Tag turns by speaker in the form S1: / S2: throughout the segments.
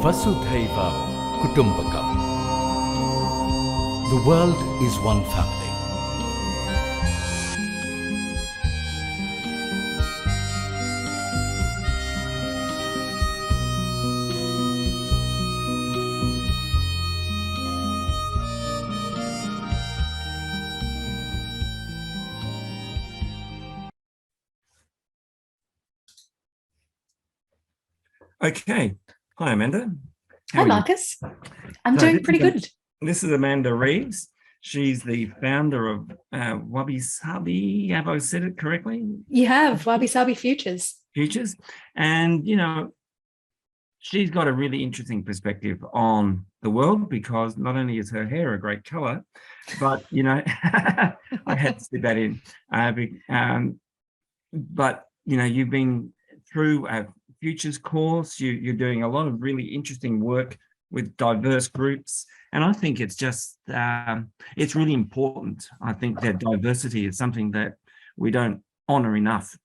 S1: Vasudhaiva Kutumbakam. The world is one family.
S2: Okay. Hi, Amanda.
S3: Hi, Marcus. I'm doing pretty good.
S2: This is Amanda Reeves. She's the founder of Wabi Sabi. Have I said it correctly?
S3: You have Wabi Sabi Futures.
S2: Futures. And, you know, she's got a really interesting perspective on the world because not only is her hair a great color, but, you know, I had to slip that in. But, you know, you've been through a futures course, you're doing a lot of really interesting work with diverse groups. And I think it's just, it's really important. I think that diversity is something that we don't honor enough.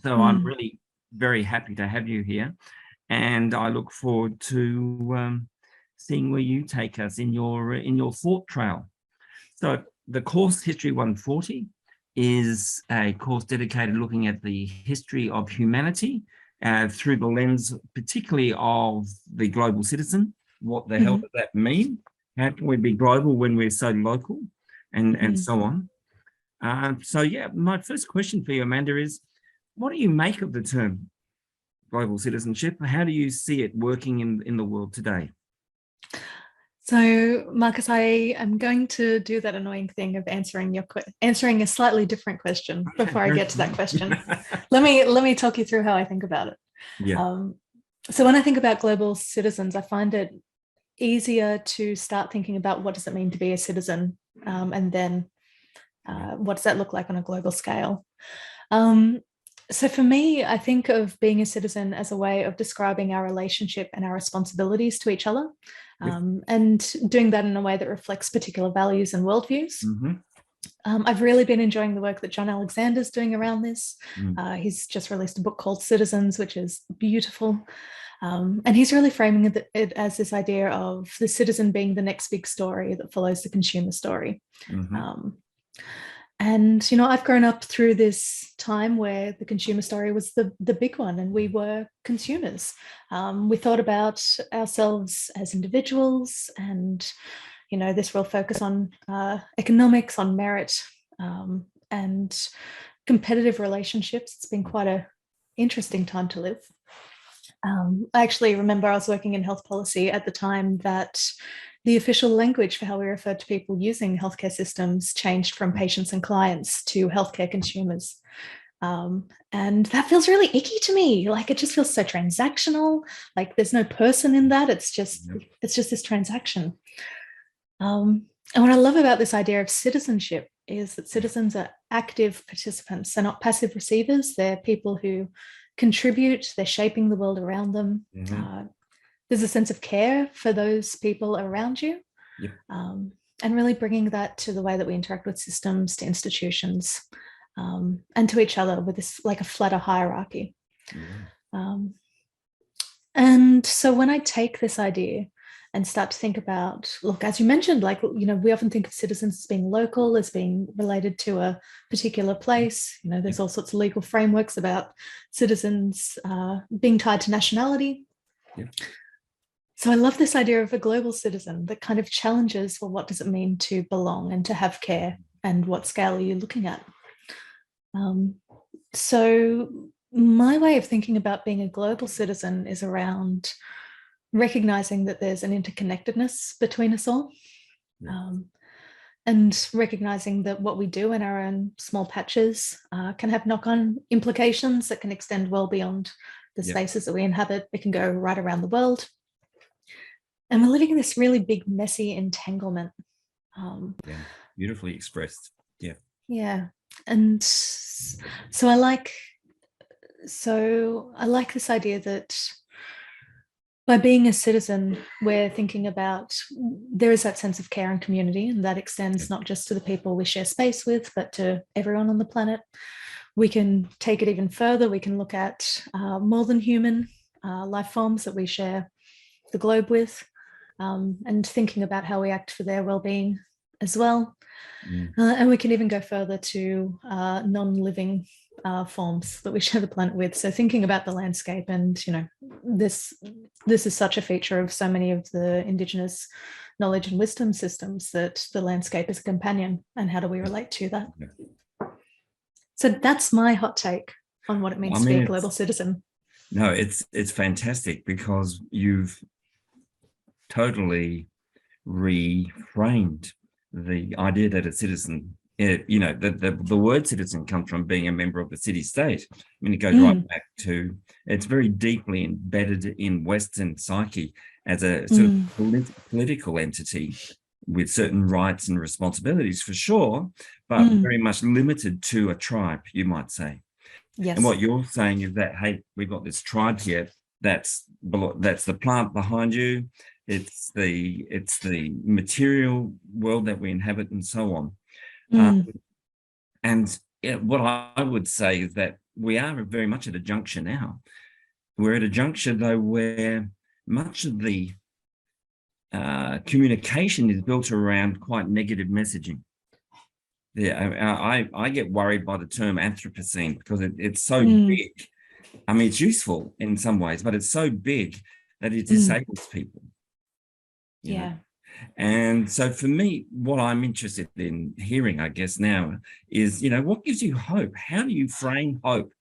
S2: So I'm really very happy to have you here. And I look forward to seeing where you take us in your thought trail. So the course HIS140 is a course dedicated looking at the history of humanity through the lens, particularly of the global citizen. What the hell does that mean? How can we be global when we're so local, and so on? So yeah, my first question for you, Amanda, is what do you make of the term global citizenship? How do you see it working in the world today?
S3: So, Marcus, I am going to do that annoying thing of answering a slightly different question before I get to that question. Let me talk you through how I think about it.
S2: Yeah.
S3: So when I think about global citizens, I find it easier to start thinking about what does it mean to be a citizen, and then what does that look like on a global scale. So for me, I think of being a citizen as a way of describing our relationship and our responsibilities to each other, and doing that in a way that reflects particular values and worldviews. I've really been enjoying the work that John Alexander's doing around this. He's just released a book called Citizens, which is beautiful. And he's really framing it as this idea of the citizen being the next big story that follows the consumer story. And, you know, I've grown up through this time where the consumer story was the big one, and we were consumers. We thought about ourselves as individuals, and, you know, this real focus on economics, on merit, and competitive relationships. It's been quite an interesting time to live. I actually remember I was working in health policy at the time that the official language for how we referred to people using healthcare systems changed from patients and clients to healthcare consumers. And that feels really icky to me. Like, it just feels so transactional. Like, there's no person in that. It's just this transaction. And what I love about this idea of citizenship is that citizens are active participants. They're not passive receivers. They're people who contribute. They're shaping the world around them. There's a sense of care for those people around you, and really bringing that to the way that we interact with systems, to institutions, and to each other with this, like, a flatter hierarchy. And so when I take this idea and start to think about, look, as you mentioned, like, you know, we often think of citizens as being local, as being related to a particular place. You know, there's all sorts of legal frameworks about citizens being tied to nationality. So I love this idea of a global citizen that kind of challenges, well, what does it mean to belong and to have care, and what scale are you looking at? So my way of thinking about being a global citizen is around recognizing that there's an interconnectedness between us all, and recognizing that what we do in our own small patches can have knock-on implications that can extend well beyond the spaces that we inhabit. It can go right around the world. And we're living in this really big, messy entanglement.
S2: Beautifully expressed.
S3: Yeah. And so I like this idea that by being a citizen, we're thinking about, there is that sense of care and community, and that extends not just to the people we share space with, but to everyone on the planet. We can take it even further. We can look at more than human life forms that we share the globe with, and thinking about how we act for their well-being as well. And we can even go further to non-living forms that we share the planet with. So thinking about the landscape, and this is such a feature of so many of the Indigenous knowledge and wisdom systems, that the landscape is a companion, and how do we relate to that? So that's my hot take on what it means to be a global citizen.
S2: No, it's fantastic, because you've totally reframed the idea that a citizen, the word citizen comes from being a member of the city-state. I mean, it goes right back to, it's very deeply embedded in Western psyche as a sort of political entity with certain rights and responsibilities, for sure, but very much limited to a tribe, you might say.
S3: Yes.
S2: And what you're saying is that, hey, we've got this tribe here, that's the plant behind you, it's the material world that we inhabit, and so on. And what I would say is that we are very much at a juncture now. We're at a juncture, though, where much of the communication is built around quite negative messaging. Yeah, I get worried by the term Anthropocene, because it's so big. I mean, it's useful in some ways, but it's so big that it disables people.
S3: Yeah.
S2: And so for me, what I'm interested in hearing, I guess, now is, what gives you hope? How do you frame hope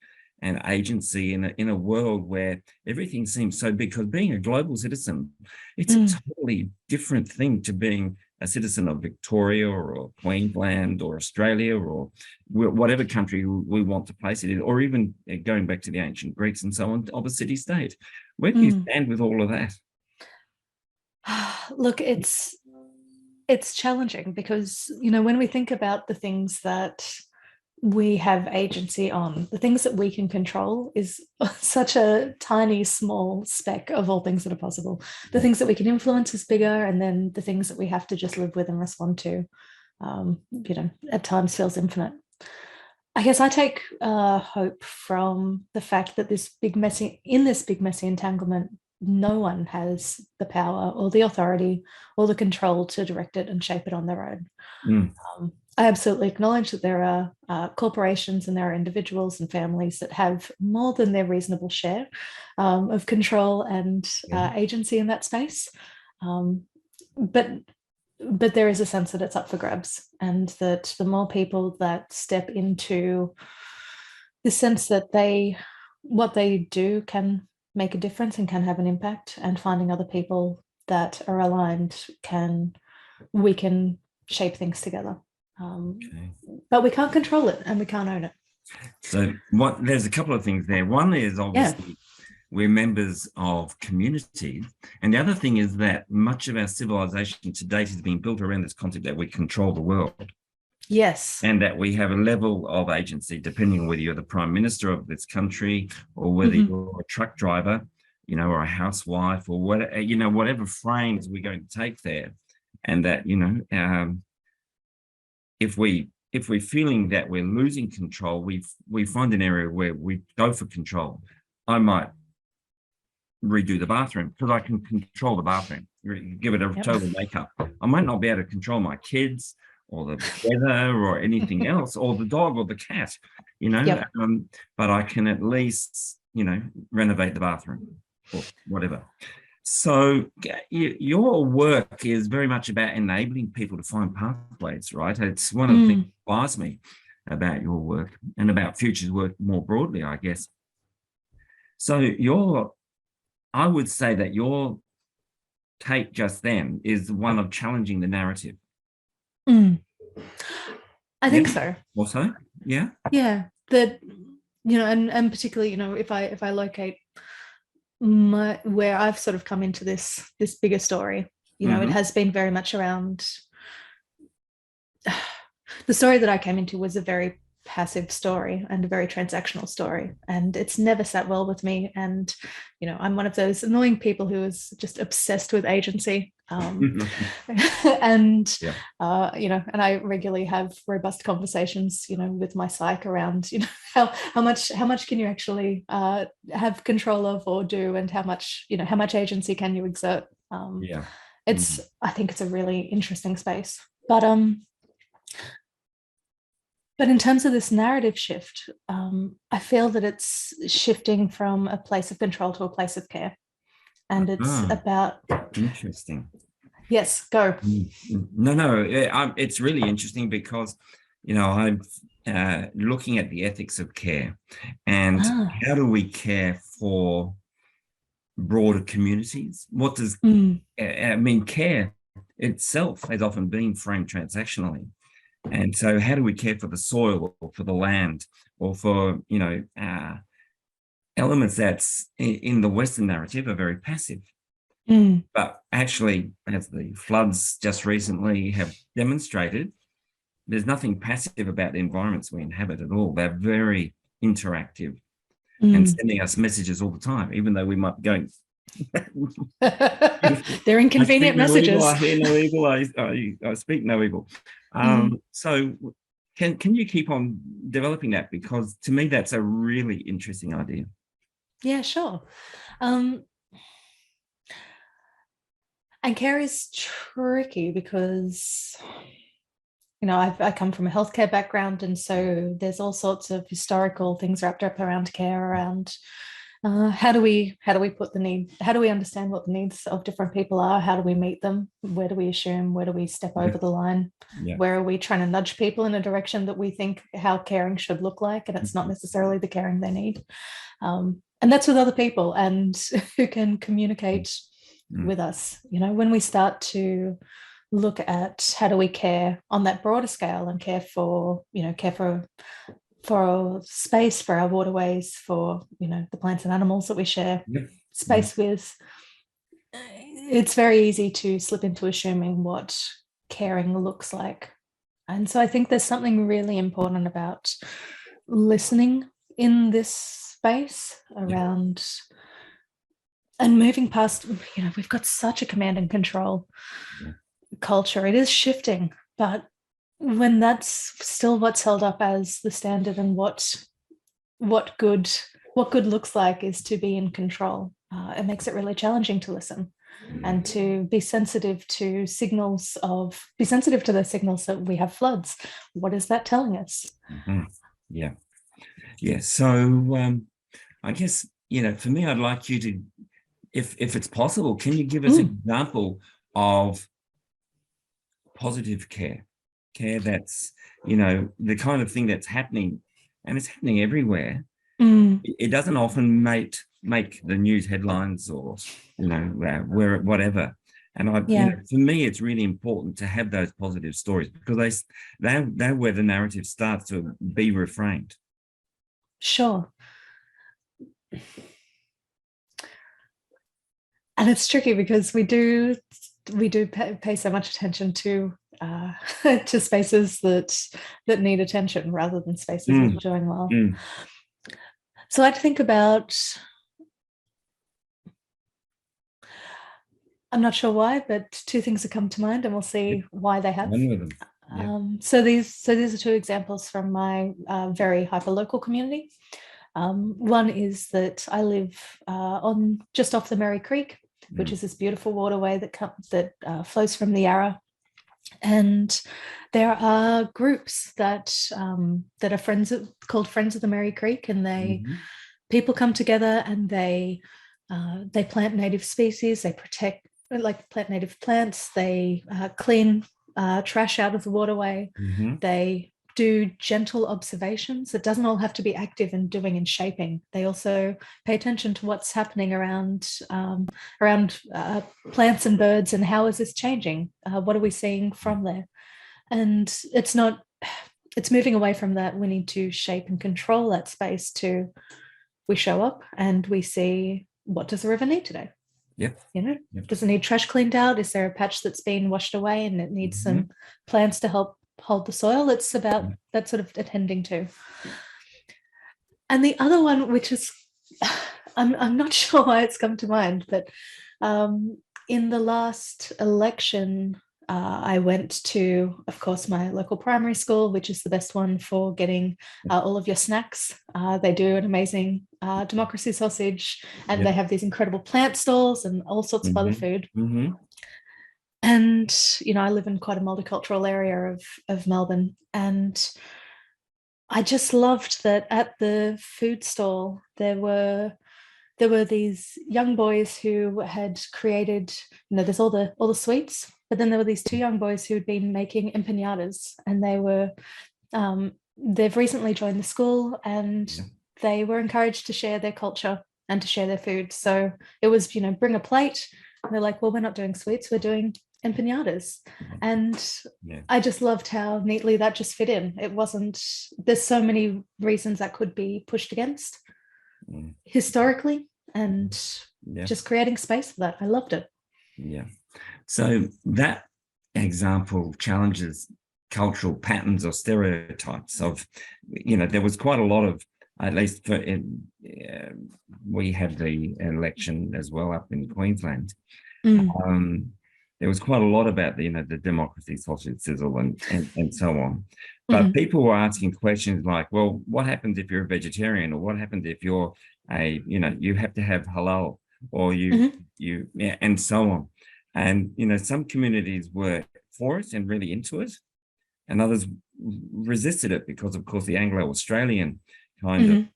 S2: and agency in a world where everything seems so big? Because being a global citizen, it's a totally different thing to being a citizen of Victoria or Queensland or Australia or whatever country we want to place it in, or even going back to the ancient Greeks and so on, of a city-state. Where do you stand with all of that?
S3: Look, it's challenging, because when we think about the things that we have agency on, the things that we can control is such a tiny, small speck of all things that are possible. The things that we can influence is bigger, and then the things that we have to just live with and respond to, at times feels infinite. I guess I take hope from the fact that this big messy entanglement, no one has the power or the authority or the control to direct it and shape it on their own. I absolutely acknowledge that there are corporations and there are individuals and families that have more than their reasonable share of control and agency in that space. But there is a sense that it's up for grabs, and that the more people that step into the sense that what they do can make a difference and can have an impact, and finding other people that are aligned, we can shape things together. But we can't control it, and we can't own it.
S2: So there's a couple of things there. One is obviously we're members of communities, and the other thing is that much of our civilization to date has been built around this concept that we control the world.
S3: Yes.
S2: And that we have a level of agency, depending on whether you're the prime minister of this country, or whether you're a truck driver, or a housewife, or whatever frames we're going to take there. And that, if we're feeling that we're losing control, we find an area where we go for control. I might redo the bathroom because I can control the bathroom, give it a total makeup. I might not be able to control my kids or the weather or anything else, or the dog or the cat, but I can at least, renovate the bathroom or whatever. So your work is very much about enabling people to find pathways, right? It's one of the things that inspires me about your work and about Futures work more broadly, I guess. So I would say that your take just then is one of challenging the narrative.
S3: I think so.
S2: Also, yeah.
S3: Yeah, that and particularly if I locate where I've sort of come into this bigger story, it has been very much around. The story that I came into was a very passive story and a very transactional story, and it's never sat well with me. And I'm one of those annoying people who is just obsessed with agency, and
S2: Yeah.
S3: and I regularly have robust conversations with my psych around how much can you actually have control of or do, and how much agency can you exert.
S2: Yeah.
S3: I think it's a really interesting space, but in terms of this narrative shift, I feel that it's shifting from a place of control to a place of care. And it's about...
S2: Interesting.
S3: Yes, go.
S2: No, it's really interesting because, I'm looking at the ethics of care, and how do we care for broader communities? What does, care itself has often been framed transactionally. And so how do we care for the soil or for the land or for, elements that's in the Western narrative are very passive. But actually, as the floods just recently have demonstrated, there's nothing passive about the environments we inhabit at all. They're very interactive and sending us messages all the time, even though we might be going...
S3: They're inconvenient messages.
S2: I hear no evil, I speak no evil. So can you keep on developing that? Because to me, that's a really interesting idea.
S3: Yeah, sure. And care is tricky because, I come from a healthcare background, and so there's all sorts of historical things wrapped up around care, around how do we put the need, how do we understand what the needs of different people are, how do we meet them, where do we assume, where do we step over the line, where are we trying to nudge people in a direction that we think how caring should look like, and it's not necessarily the caring they need. And that's with other people and who can communicate with us. When we start to look at how do we care on that broader scale and care for our space, for our waterways, for the plants and animals that we share space with, it's very easy to slip into assuming what caring looks like. And so I think there's something really important about listening in this space around and moving past, we've got such a command and control culture. It is shifting, but when that's still what's held up as the standard, and what good looks like is to be in control, it makes it really challenging to listen and to be sensitive to the signals that we have floods. What is that telling us?
S2: Yeah. So I guess, for me, I'd like you to, if it's possible, can you give us an example of positive care that's, the kind of thing that's happening, and it's happening everywhere. It doesn't often make the news headlines or, whatever. And for me, it's really important to have those positive stories, because they're where the narrative starts to be reframed.
S3: Sure. And it's tricky because we do pay so much attention to spaces that need attention rather than spaces that are doing well. So I'd think about, I'm not sure why, but two things have come to mind, and we'll see why they have. So these are two examples from my very hyper-local community. One is that I live on just off the Merri Creek, which is this beautiful waterway that flows from the Yarra. And there are groups that are called Friends of the Merri Creek, and people come together and they plant native species, they plant native plants, they clean trash out of the waterway, they do gentle observations. It doesn't all have to be active and doing and shaping. They also pay attention to what's happening around plants and birds, and how is this changing? What are we seeing from there? And it's moving away from that we need to shape and control that space to we show up and we see, what does the river need today? Does it need trash cleaned out? Is there a patch that's been washed away and it needs some plants to help hold the soil. It's about that sort of attending to. And the other one, which is, I'm not sure why it's come to mind, but in the last election, I went to, of course, my local primary school, which is the best one for getting all of your snacks. They do an amazing democracy sausage, and they have these incredible plant stalls and all sorts of other food. And, you know, I live in quite a multicultural area of Melbourne, and I just loved that at the food stall, there were these young boys who had created, you know, there's all the sweets, but then there were these two young boys who had been making empanadas, and they've recently joined the school, and they were encouraged to share their culture and to share their food. So it was, you know, bring a plate. And they're like, well, we're not doing sweets, we're doing empanadas. And I just loved how neatly that just fit in. It wasn't, there's so many reasons that could be pushed against historically, and just creating space for that. I loved it. Yeah.
S2: So that example challenges cultural patterns or stereotypes of, you know, there was quite a lot of, at least for we had the election as well up in Queensland. There was quite a lot about the, you know, the democracy, sausage sizzle and so on. But people were asking questions like, well, what happens if you're a vegetarian, or what happens if you're a, you know, you have to have halal, or you and so on. And, you know, some communities were for it and really into it, and others resisted it because, of course, the Anglo-Australian kind of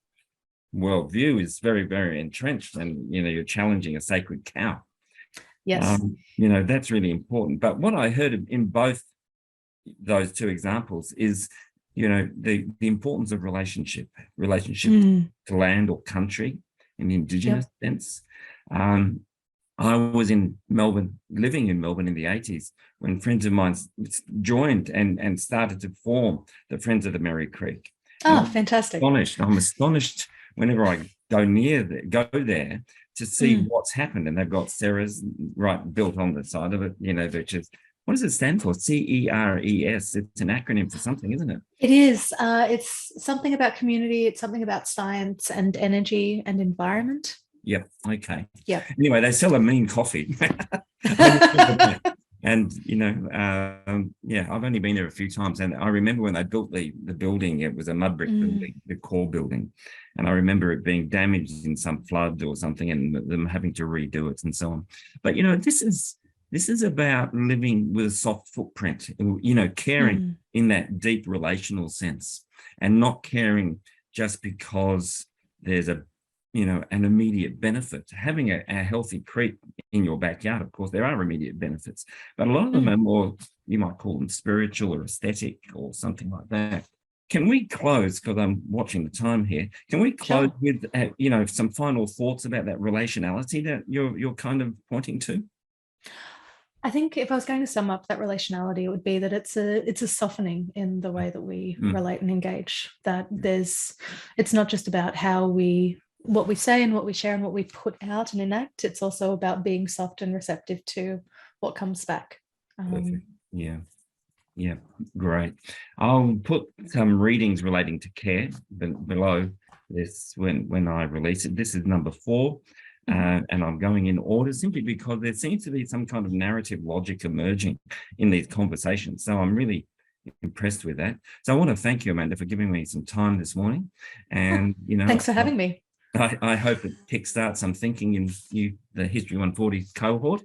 S2: worldview is very, very entrenched, and, you know, you're challenging a sacred cow.
S3: Yes.
S2: You know, that's really important. But what I heard in both those two examples is, you know, the importance of relationship to land or country in the Indigenous sense. I was in Melbourne, living in Melbourne in the 80s, when friends of mine joined and started to form the Friends of the Merry Creek.
S3: Oh, fantastic.
S2: I'm astonished whenever I go there to see what's happened. And they've got Ceres built on the side of it, you know, which is, what does it stand for? CERES. It's an acronym for something, isn't it?
S3: It is. It's something about community. It's something about science and energy and environment.
S2: Yep. Okay.
S3: Yeah.
S2: Anyway, they sell a mean coffee. And, you know, I've only been there a few times. And I remember when they built the building, it was a mud brick building, the core building. And I remember it being damaged in some flood or something, and them having to redo it and so on. But, you know, this is about living with a soft footprint, you know, caring in that deep relational sense, and not caring just because there's a, you know, an immediate benefit. Having a healthy creek in your backyard, of course, there are immediate benefits, but a lot of them are more, you might call them spiritual or aesthetic or something like that. Can we close, because I'm watching the time here, can we close with, you know, some final thoughts about that relationality that you're kind of pointing to?
S3: I think if I was going to sum up that relationality, it would be that it's a softening in the way that we relate and engage. That it's not just about what we say and what we share and what we put out and enact. It's also about being soft and receptive to what comes back.
S2: Yeah, great. I'll put some readings relating to care below this when I release it. This is number 4. And I'm going in order simply because there seems to be some kind of narrative logic emerging in these conversations. So I'm really impressed with that. So I want to thank you, Amanda, for giving me some time this morning. And, you know,
S3: thanks for having me.
S2: I hope it kickstarts some thinking in the HIS140 cohort.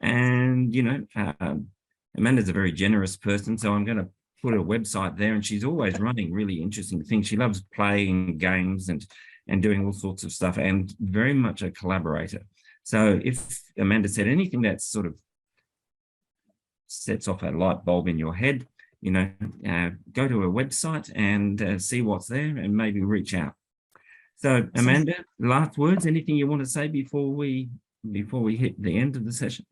S2: And, you know, Amanda's a very generous person, so I'm going to put a website there, and she's always running really interesting things. She loves playing games and doing all sorts of stuff, and very much a collaborator. So if Amanda said anything that sort of sets off a light bulb in your head, you know, go to her website and see what's there, and maybe reach out. So Amanda, last words, anything you want to say before we hit the end of the session?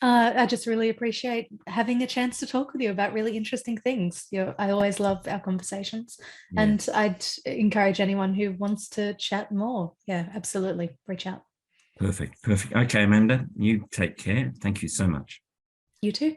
S3: I just really appreciate having a chance to talk with you about really interesting things. I always love our conversations, and I'd encourage anyone who wants to chat more. Yeah, absolutely. Reach out.
S2: Perfect. Okay, Amanda, you take care. Thank you so much.
S3: You too.